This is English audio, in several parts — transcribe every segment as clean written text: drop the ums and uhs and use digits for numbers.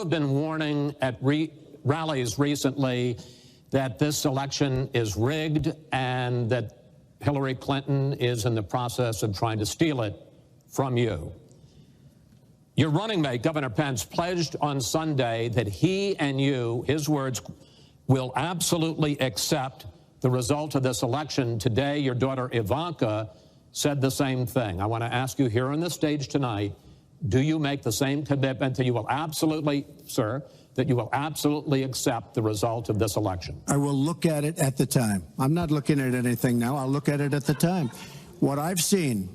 Have been warning at rallies recently that this election is rigged and that Hillary Clinton is in the process of trying to steal it from you. Your running mate, Governor Pence, pledged on Sunday that he and you, his words, will absolutely accept the result of this election. Today, your daughter Ivanka said the same thing. I want to ask you here on the stage tonight, do you make the same commitment that you will absolutely, sir, that you will absolutely accept the result of this election? I will look at it at the time. I'm not looking at anything now. I'll look at it at the time. What I've seen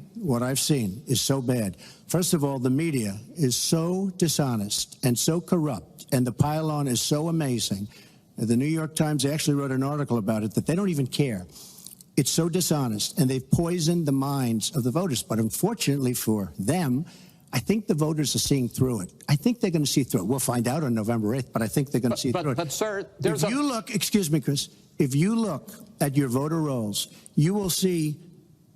is so bad. First of all, the media is so dishonest and so corrupt, and the pile-on is so amazing. The New York Times actually wrote an article about it that they don't even care. It's so dishonest, and they've poisoned the minds of the voters. But unfortunately for them, I think the voters are seeing through it. I think they're going to see through it. We'll find out on November 8th, but I think they're going to see through it. But, sir, if you look, excuse me, Chris, if you look at your voter rolls, you will see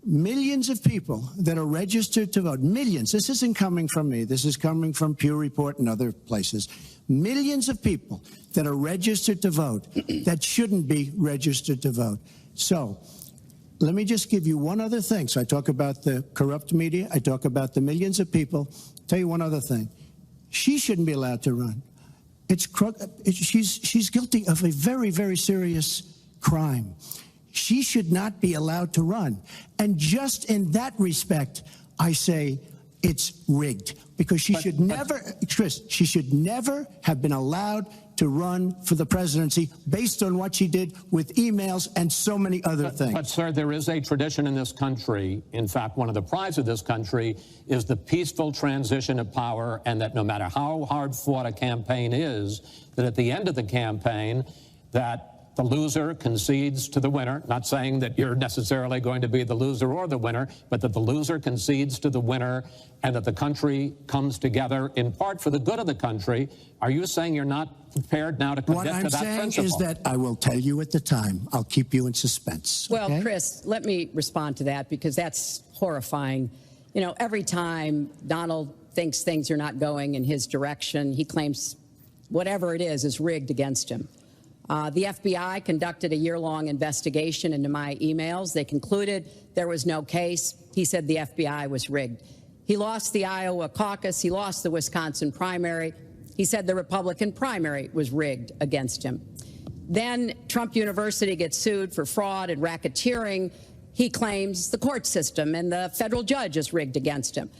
millions of people that are registered to vote. Millions. This isn't coming from me. This is coming from Pew Report and other places. Millions of people that are registered to vote that shouldn't be registered to vote. So let me just give you one other thing. So I talk about the corrupt media. I talk about the millions of people. Tell you one other thing. She shouldn't be allowed to run. She's guilty of a very, very serious crime. She should not be allowed to run. And just in that respect, I say it's rigged, because she should never, Chris, she should never have been allowed to run for the presidency based on what she did with emails and so many other things. But, sir, there is a tradition in this country. In fact, one of the prides of this country is the peaceful transition of power, and that no matter how hard fought a campaign is, that at the end of the campaign, that the loser concedes to the winner. Not saying that you're necessarily going to be the loser or the winner, but that the loser concedes to the winner and that the country comes together in part for the good of the country. Are you saying you're not prepared now to commit to that principle? What I'm saying is that I will tell you at the time. I'll keep you in suspense. Well, okay? Chris, let me respond to that, because that's horrifying. You know, every time Donald thinks things are not going in his direction, he claims whatever it is rigged against him. The FBI conducted a year-long investigation into my emails. They concluded there was no case. He said the FBI was rigged. He lost the Iowa caucus. He lost the Wisconsin primary. He said the Republican primary was rigged against him. Then Trump University gets sued for fraud and racketeering. He claims the court system and the federal judge is rigged against him.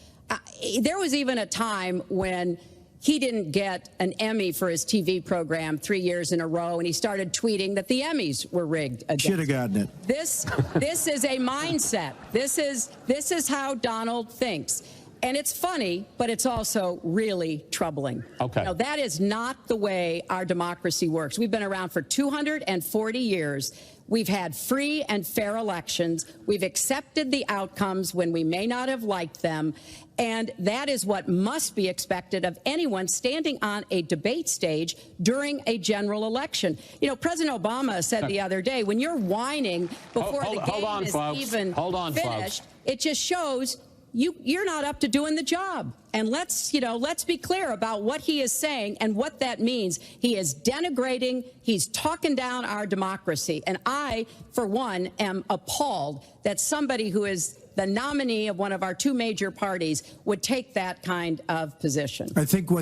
There was even a time when he didn't get an Emmy for his TV program 3 years in a row, and he started tweeting that the Emmys were rigged against him. Should have gotten it. This is a mindset. This is how Donald thinks. And it's funny, but it's also really troubling. Okay. You know, that is not the way our democracy works. We've been around for 240 years. We've had free and fair elections. We've accepted the outcomes when we may not have liked them. And that is what must be expected of anyone standing on a debate stage during a general election. You know, President Obama said the other day, when you're whining before the game is even finished, it just shows you're not up to doing the job. And let's be clear about what he is saying and what that means. He is denigrating, he's talking down our democracy. And I, for one, am appalled that somebody who is the nominee of one of our two major parties would take that kind of position. I think what